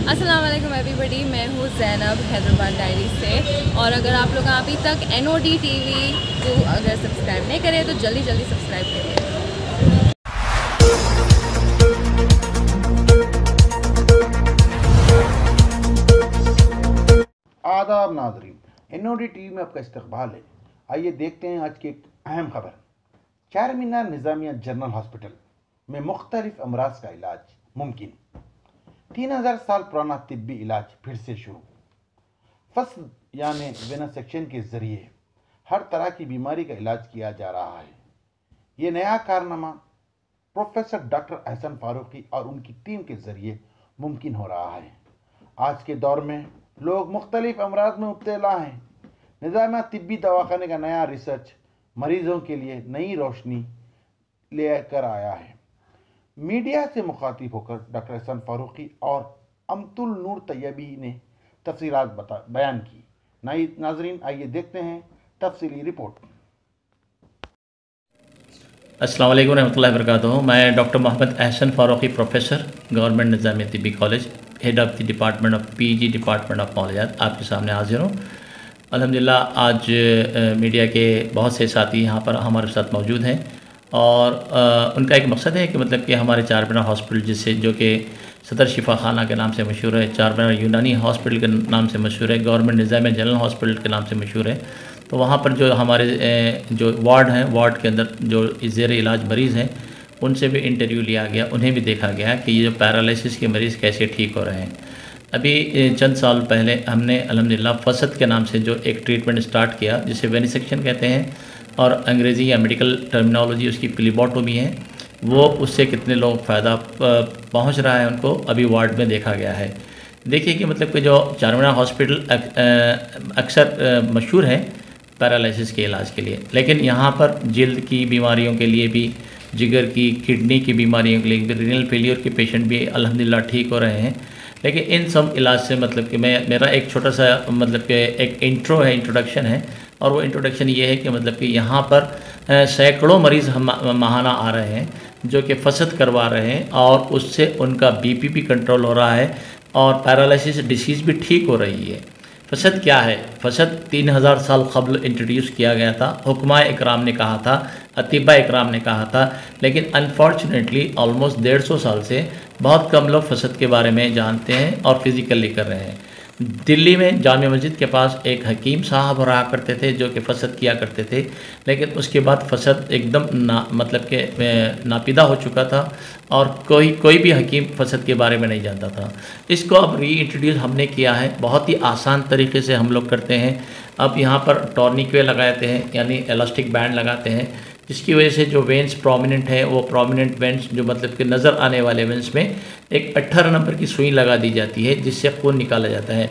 अस्सलाम वालेकुम एवरीबॉडी, मैं हूँ ज़ैनब हैदराबाद डायरी से। और अगर आप लोग अभी तक NOD TV को अगर सब्सक्राइब नहीं करें तो जल्दी जल्दी सब्सक्राइब करिए। आदाब नाजरीन, NOD TV में आपका इस्तकबाल है। आइए देखते हैं आज की एक अहम खबर। चारमीनार निज़ामिया जनरल हॉस्पिटल में मुख्तलिफ अमराज का इलाज मुमकिन। 3000 साल पुराना तिब्बी इलाज फिर से शुरू। फस्द यानी वेनासेक्शन के ज़रिए हर तरह की बीमारी का इलाज किया जा रहा है। ये नया कारनामा प्रोफेसर डॉक्टर अहसन फारूकी और उनकी टीम के ज़रिए मुमकिन हो रहा है। आज के दौर में लोग मुख्तलिफ अमराज में मुब्तला हैं। निज़ामिया तिब्बी दवाखाने का नया रिसर्च मरीज़ों के लिए नई रोशनी लेकर आया है। मीडिया से मुखातिब होकर डॉक्टर अहसन फारूकी और अमतुल नूर तैयबी ने तफसीलात बयान की। नाजरीन, आइए देखते हैं तफसीली रिपोर्ट। अस्सलाम वालेकुम रहमतुल्लाहि व बरकातुहू। मैं doctor Mohammad Ahsan Farooqui, professor, government Nizamia Tibbi college, head of the department of PG department of मौलियात, आपके सामने हाजिर हूँ। अल्हम्दुलिल्लाह आज मीडिया के बहुत से साथी यहाँ पर हमारे साथ मौजूद हैं और उनका एक मकसद है कि मतलब कि हमारे चारमीनार हॉस्पिटल जिससे जो कि सदर शिफा खाना के नाम से मशहूर है, चारमीनार यूनानी हॉस्पिटल के नाम से मशहूर है, गवर्नमेंट निज़ामिया जनरल हॉस्पिटल के नाम से मशहूर है, तो वहाँ पर जो हमारे जो वार्ड हैं, वार्ड के अंदर जो ज़ेर इलाज मरीज़ हैं उनसे भी इंटरव्यू लिया गया, उन्हें भी देखा गया कि ये जो पैरालिसिस के मरीज़ कैसे ठीक हो रहे हैं। अभी चंद साल पहले हमने अल्हम्दुलिल्लाह फसद के नाम से जो एक ट्रीटमेंट स्टार्ट किया जिसे वेनिसेक्शन कहते हैं और अंग्रेज़ी या मेडिकल टर्मिनोलॉजी उसकी प्लीबोटोमी है, वो उससे कितने लोग फ़ायदा पहुंच रहा है उनको अभी वार्ड में देखा गया है। देखिए कि मतलब कि जो चारमीनार हॉस्पिटल अक्सर मशहूर है पैरालिसिस के इलाज के लिए, लेकिन यहाँ पर जल्द की बीमारियों के लिए भी, जिगर की, किडनी की बीमारियों के लिए भी, रीनल फेलियर के पेशेंट भी अल्हम्दुलिल्लाह ठीक हो रहे हैं। लेकिन इन सब इलाज से मतलब कि मेरा एक छोटा सा मतलब कि एक इंट्रो है, इंट्रोडक्शन है, और वो इंट्रोडक्शन ये है कि मतलब कि यहाँ पर सैकड़ों मरीज़ हम माहाना आ रहे हैं जो कि फसद करवा रहे हैं और उससे उनका BP भी कंट्रोल हो रहा है और पैरालिसिस डिसीज़ भी ठीक हो रही है। फसद क्या है? फसद 3000 साल कबल इंट्रोड्यूस किया गया था, हुक्माए इकराम ने कहा था, अतिबा इकराम ने कहा था, लेकिन अनफॉर्चुनेटली ऑलमोस्ट 150 साल से बहुत कम लोग फसद के बारे में जानते हैं और फिज़िकली कर रहे हैं। दिल्ली में जामिया मस्जिद के पास एक हकीम साहब रहा करते थे जो कि फसद किया करते थे, लेकिन उसके बाद फसद एकदम मतलब कि नापिदा हो चुका था और कोई भी हकीम फसद के बारे में नहीं जानता था। इसको अब री-इंट्रोड्यूस हमने किया है, बहुत ही आसान तरीके से हम लोग करते हैं। अब यहाँ पर टॉर्निक्वे लगाते हैं यानी इलास्टिक बैंड लगाते हैं, जिसकी वजह से जो वेंस प्रोमिनेंट है वो प्रोमिनेंट वेंस जो मतलब कि नज़र आने वाले वेंस में एक 18 नंबर की सुई लगा दी जाती है जिससे खून निकाला जाता है।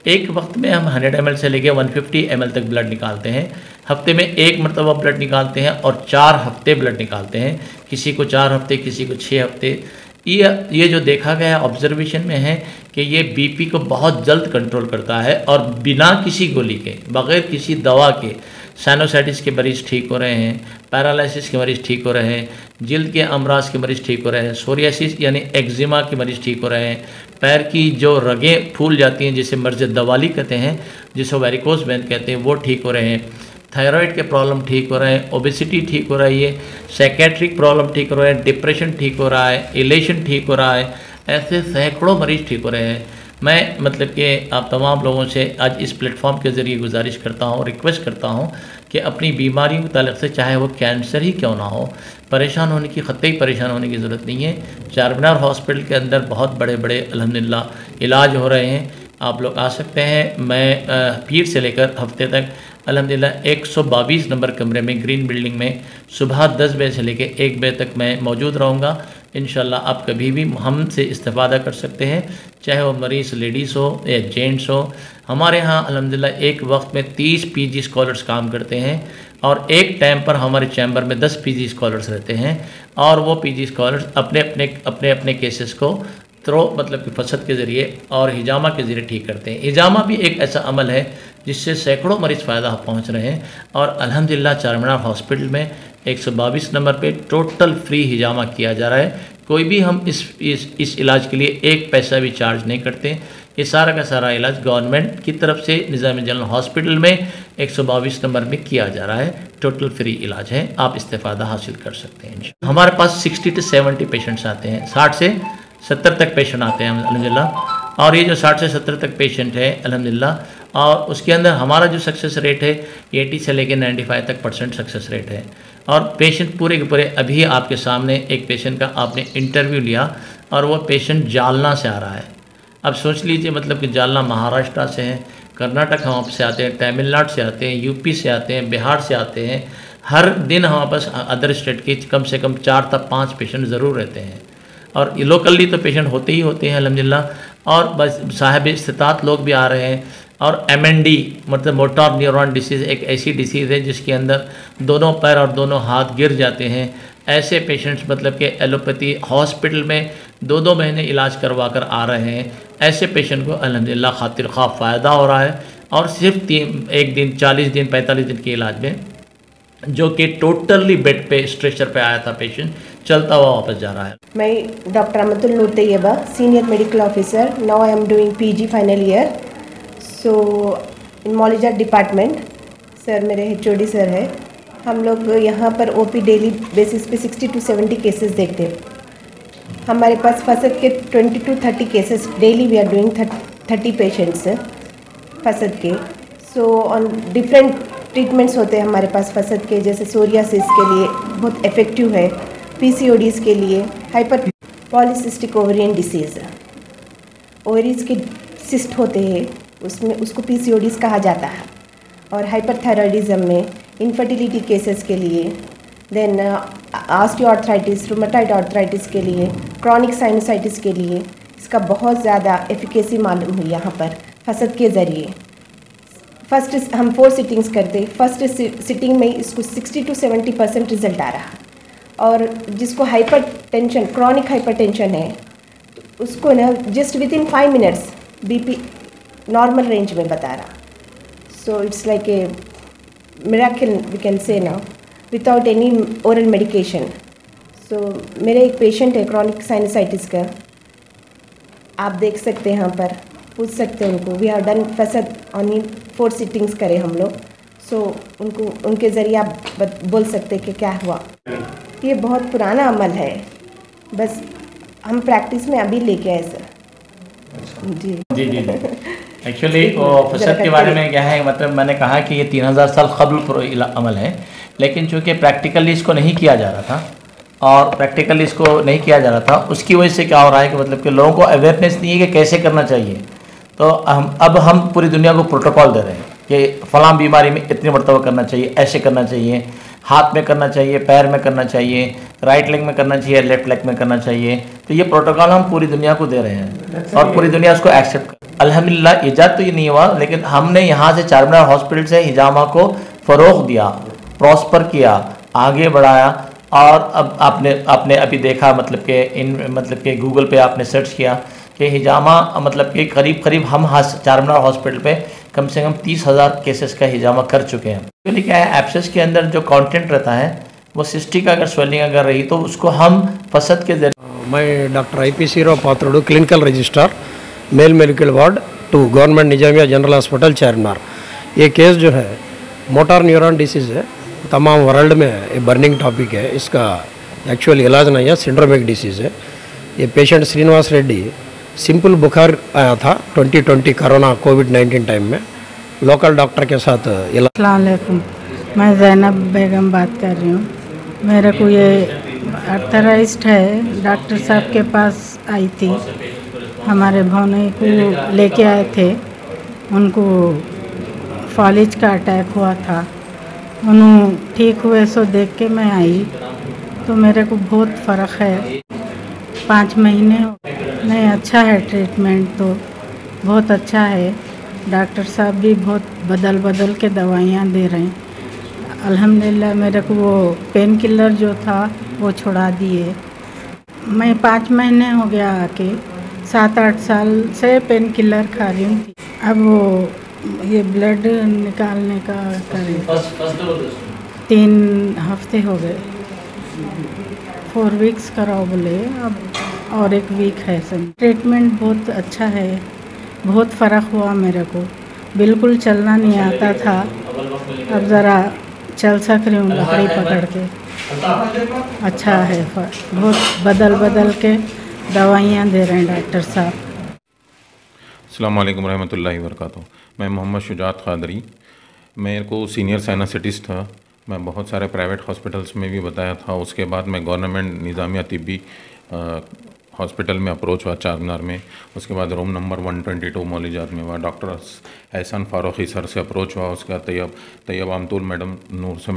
एक वक्त में हम 100 ml से लेकर 150 ml तक ब्लड निकालते हैं। हफ्ते में एक मरतबा ब्लड निकालते हैं और 4 हफ्ते ब्लड निकालते हैं, किसी को 4 हफ्ते, किसी को 6 हफ्ते। ये जो देखा गया ऑब्जर्वेशन में है कि ये BP को बहुत जल्द कंट्रोल करता है और बिना किसी गोली के, बग़ैर किसी दवा के साइनोसाइटिस के मरीज़ ठीक हो रहे हैं, पैरालिसिस के मरीज़ ठीक हो रहे हैं, जिल्द के अमराज के मरीज़ ठीक हो रहे हैं, सोरियासिस यानी एक्जिमा के मरीज़ ठीक हो रहे हैं, पैर की जो रगें फूल जाती हैं जिसे मर्ज दवाली कहते हैं, जिसे वेरिकोस वेन कहते हैं, वो ठीक हो रहे हैं, थायराइड के प्रॉब्लम ठीक हो रहे हैं, ओबेसिटी ठीक हो रही है, साइकेट्रिक प्रॉब्लम ठीक हो रहे हैं, डिप्रेशन ठीक हो रहा है, इलेशन ठीक हो रहा है, ऐसे सैकड़ों मरीज़ ठीक हो रहे हैं। मैं मतलब कि आप तमाम लोगों से आज इस प्लेटफॉर्म के ज़रिए गुजारिश करता हूँ, रिक्वेस्ट करता हूँ कि अपनी बीमारियों के ताल्लुक़ से, चाहे वो कैंसर ही क्यों ना हो, परेशान होने की, ख़त्ते ही परेशान होने की ज़रूरत नहीं है। चारमीनार हॉस्पिटल के अंदर बहुत बड़े बड़े अल्हम्दुलिल्लाह इलाज हो रहे हैं, आप लोग आ सकते हैं। मैं पीर से लेकर हफ्ते तक अल्हम्दुलिल्लाह 122 नंबर कमरे में ग्रीन बिल्डिंग में सुबह 10 बजे से लेकर 1 बजे तक मैं मौजूद रहूँगा। इंशाल्लाह आप कभी भी हमसे इस्तेफ़ादा कर सकते हैं, चाहे वो मरीज़ लेडीज़ हो या जेंट्स हो। हमारे यहाँ अल्हम्दुलिल्लाह एक वक्त में 30 PG स्कॉलर्स काम करते हैं और एक टाइम पर हमारे चैम्बर में 10 PG स्कॉलर्स रहते हैं और वो PG स्कॉलर्स अपने अपने केसेस को मतलब कि फसद के ज़रिए और हिजामा के ज़रिए ठीक करते हैं। हिजामा भी एक ऐसा अमल है जिससे सैकड़ों मरीज़ फ़ायदा पहुंच रहे हैं और अल्हम्दुलिल्लाह चारमीनार हॉस्पिटल में 122 नंबर पे टोटल फ्री हिजामा किया जा रहा है। कोई भी हम इस इलाज के लिए एक पैसा भी चार्ज नहीं करते। ये सारा का सारा इलाज गवर्नमेंट की तरफ से निज़ामी जनरल हॉस्पिटल में 122 नंबर में किया जा रहा है। टोटल फ्री इलाज है, आप इस्तेफ़ादा हासिल कर सकते हैं। हमारे पास 60 से 70 पेशेंट्स आते हैं, 60 से 70 तक पेशेंट आते हैं अल्हम्दुलिल्लाह। और ये जो 60 से 70 तक पेशेंट है अल्हम्दुलिल्लाह, और उसके अंदर हमारा जो सक्सेस रेट है 80 से लेकर 95 तक % सक्सेस रेट है। और पेशेंट पूरे के पूरे, अभी आपके सामने एक पेशेंट का आपने इंटरव्यू लिया और वो पेशेंट जालना से आ रहा है। अब सोच लीजिए, मतलब कि जालना महाराष्ट्र से है, कर्नाटक हम से आते हैं, तमिलनाडु से आते हैं, यूपी से आते हैं, बिहार से आते हैं। हर दिन हमारे पास अदर स्टेट के कम से कम 4 से 5 पेशेंट ज़रूर रहते हैं। और लोकली तो पेशेंट होते ही होते हैं अल्हम्दुलिल्लाह, और बस साहिब इस्तिताअत लोग भी आ रहे हैं। और MND मतलब मोटर न्यूरॉन डिसीज़ एक ऐसी डिसीज़ है जिसके अंदर दोनों पैर और दोनों हाथ गिर जाते हैं। ऐसे पेशेंट्स मतलब कि एलोपैथी हॉस्पिटल में 2-2 महीने इलाज करवा कर आ रहे हैं। ऐसे पेशेंट को अल्हम्दुलिल्लाह खातिर ख़्वाह फ़ायदा हो रहा है। और सिर्फ 1 दिन 40 दिन 45 दिन के इलाज में, जो कि टोटली बेड पे स्ट्रेचर पे आया था पेशेंट, चलता हुआ वापस जा रहा है। मैं doctor Ahmadul Noor Taiba, senior medical officer, now I am doing PG final year, so in मौलिजात डिपार्टमेंट। सर मेरे HOD सर है। हम लोग यहाँ पर OP डेली बेसिस पे 60 to 70 केसेस देखते हैं। हमारे पास फसद के 20 to 30 cases daily we are doing 30 patients फसद के। सो ऑन डिफरेंट ट्रीटमेंट्स होते हैं हमारे पास फसद के, जैसे सोरियासिस के लिए बहुत इफ़ेक्टिव है, PCODs के लिए, hyper polycystic ovarian disease, ovaries के सिस्ट होते हैं उसमें, उसको PCODs कहा जाता है। और हाइपरथायरॉयडिज्म में, इनफर्टिलिटी केसेस के लिए, देन ऑस्टियोआर्थराइटिस, रूमेटॉइड आर्थराइटिस के लिए, क्रॉनिक साइनोसाइटिस के लिए इसका बहुत ज़्यादा एफिकेसी मालूम हुई यहाँ पर फसद के ज़रिए। फर्स्ट हम 4 सिटिंग्स करते, फर्स्ट सिटिंग में इसको 60 to 70% रिजल्ट आ रहा। और जिसको hypertension, chronic hypertension है, तो उसको ना just within 5 minutes BP normal range में बता रहा। So it's like a miracle we can say now, without any oral medication. So मेरे एक पेशेंट है क्रॉनिक साइनोसाइटिस का, आप देख सकते हैं यहाँ पर, पूछ सकते हैं उनको। वी हैव डन फसद ऑन 4 सिटिंग्स करे हम लोग। सो उनको, उनके ज़रिए आप बोल सकते कि क्या हुआ। ये बहुत पुराना अमल है, बस हम प्रैक्टिस में अभी लेके आए सर। जी जी जी जी एक्चुअली वो फसद के बारे में क्या है, मतलब मैंने कहा कि ये 3000 साल कब्ल अमल है, लेकिन चूँकि प्रैक्टिकली इसको नहीं किया जा रहा था, और प्रैक्टिकली इसको नहीं किया जा रहा था, उसकी वजह से क्या हो रहा है कि मतलब कि लोगों को अवेयरनेस नहीं है कि कैसे करना चाहिए। तो हम पूरी दुनिया को प्रोटोकॉल दे रहे हैं कि फ़लाँ बीमारी में इतनी मरतबा करना चाहिए, ऐसे करना चाहिए, हाथ में करना चाहिए, पैर में करना चाहिए, राइट लेग में करना चाहिए, लेफ्ट लेग में करना चाहिए। तो ये प्रोटोकॉल हम पूरी दुनिया को दे रहे हैं और पूरी दुनिया उसको एक्सेप्ट कर। अल्हम्दुलिल्लाह ईजाद तो ये नहीं हुआ, लेकिन हमने यहाँ से चारमीनार हॉस्पिटल से हिजामा को फ़रोग़ दिया, प्रॉस्पर किया, आगे बढ़ाया। और अब आपने अभी देखा, मतलब कि गूगल पे आपने सर्च किया कि हिजामा मतलब कि करीब हम चारमीनार हॉस्पिटल पे कम से कम 30,000 केसेस का हिजामा कर चुके हैं। एक्चुअली क्या है, एब्सेस के अंदर जो कंटेंट रहता है वो सिस्टिक अगर स्वेलिंग अगर रही तो उसको हम फसद के जरिए। मैं doctor IPC Rao Patrudu, clinical registrar, male medical ward 2, government Nizamia general hospital Charminar. ये केस जो है मोटर न्यूरॉन डिसीज़ है, तमाम वर्ल्ड में ये बर्निंग टॉपिक है। इसका एक्चुअल इलाज नहीं है, सिंड्रोमिक डिसीज़ है। ये पेशेंट श्रीनिवास रेड्डी, सिंपल बुखार आया था 2020 कोरोना कोविड-19 टाइम में, लोकल डॉक्टर के साथ इलाज। अस्सलाम वालेकुम, मैं ज़ैनब बेगम बात कर रही हूँ। मेरे को ये आर्थराइटिस है, डॉक्टर साहब के पास आई थी, हमारे भौने को लेके आए थे, उनको फॉलिज का अटैक हुआ था, उन्होंने ठीक हुए सो देख के मैं आई, तो मेरे को बहुत फ़र्क है। 5 महीने नहीं, अच्छा है ट्रीटमेंट तो बहुत अच्छा है। डॉक्टर साहब भी बहुत बदल के दवाइयाँ दे रहे हैं। अल्हम्दुलिल्लाह मेरे को वो पेन किलर जो था वो छुड़ा दिए। मैं 5 महीने हो गया आके, 7-8 साल से पेन किलर खा रही हूँ। अब वो ये ब्लड निकालने का करें, 3 हफ्ते हो गए, 4 वीक्स कराओ बोले, अब और 1 वीक है सब। ट्रीटमेंट बहुत अच्छा है, बहुत फ़र्क हुआ मेरे को। बिल्कुल चलना नहीं आता था, अब ज़रा चल सक रही हूँ लकड़ी पकड़ के। अच्छा है, बहुत बदल बदल के दवाइयाँ दे रहे हैं डॉक्टर साहब। अस्सलाम वालेकुम रहमतुल्लाहि व बरकातुहू। मैं मोहम्मद शुजात क़ादरी, मेरे को सीनियर साइनसाइटिस्ट था। मैं बहुत सारे प्राइवेट हॉस्पिटल्स में भी बताया था। उसके बाद मैं गवर्नमेंट निज़ामिया तिब्बी हॉस्पिटल में अप्रोच हुआ चारमीनार में। उसके बाद रूम नंबर 122 मौलिजात में हुआ। डॉक्टर एहसान फ़ारूक़ी सर से अप्रोच हुआ। उसके बाद तैयब आमतुल नूर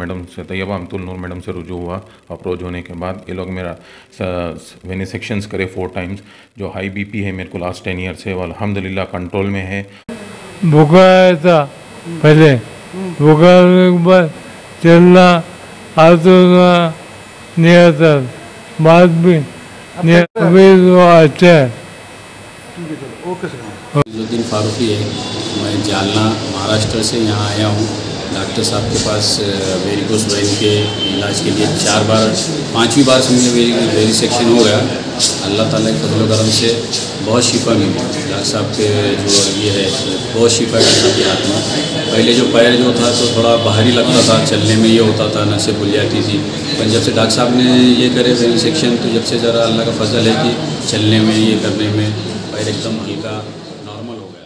मैडम से रुजू हुआ। अप्रोच होने के बाद ये लोग मेरा वेनिसेक्शंस करे 4 टाइम्स। जो हाई बीपी है मेरे को लास्ट 10 ईयर से वो अल्हम्दुलिल्लाह कंट्रोल में है। बुखार था पहले, बुखार के बाद चलना हाथों नहीं आता, बात भी नहीं अच्छा है। जुद्दीन फारूकी है, मैं जालना महाराष्ट्र से यहाँ आया हूँ। डॉक्टर साहब के पास वेरिकोस वेन के इलाज के लिए 4 बार 5वीं बार से मुझे वेरिसेक्शन हो गया। अल्लाह ताला के फजल करम से बहुत शिफा मिली। डॉक्टर साहब के जो ये है बहुत शिफा है डॉक्टर साहब के हाथ में। पहले जो पैर जो था तो थोड़ा भारी लगता था, चलने में ये होता था, नसें खुल जाती थी। पर जब से डॉक्टर साहब ने ये करे वेरिसेक्शन तो जब से ज़रा अल्लाह का फजल है कि चलने में ये करने में पैर एकदम हल्का नॉर्मल हो गया।